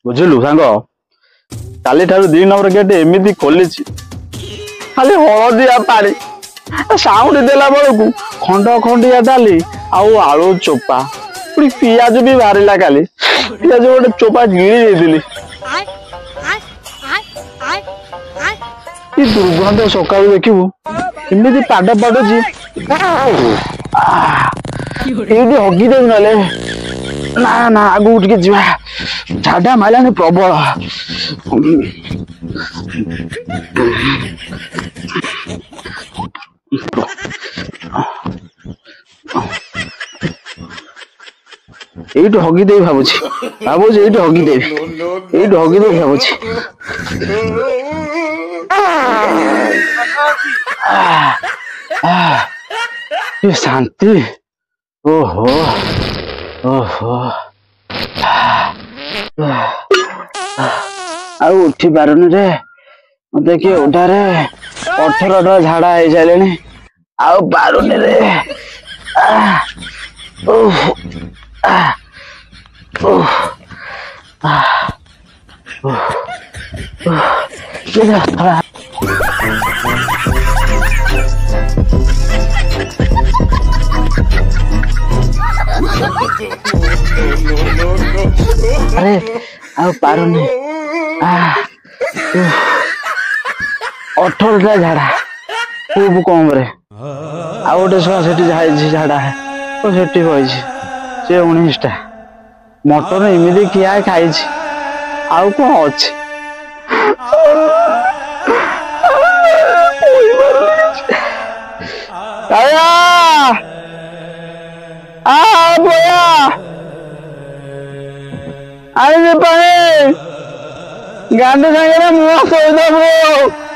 बुझिलु सांग काली ठारू 2 number gate एमती खोली खाली हलदिया पानी साउंड देला बेलू खंड खंडिया डाली आउ आलू चोपा पुणी पियाज भी बाहरला काली पियाज गोटे चोपा गिरी देली कि दुर्गंध सकाल देखिबू एमती पाड पाडुची ये हगिदेवी ना ना ना आगू उठ के जा झाड़ा माइलानी प्रबल এইটু হগিদেবি ভাবুছি এইটু হগিদেবি ভাবুছি शांति ओहो ओहो उठी पारुनि रे मत किए उठारे 18 झाड़ा हो सारे आउ पारुनि रे अरे आउ पारुनि 18 झाड़ा खूब कम रे आ गोटे से झाड़ा है तो से बही से 19टा मटन एमती किया खाई आउ कौन अच्छे गांधी सागर मुह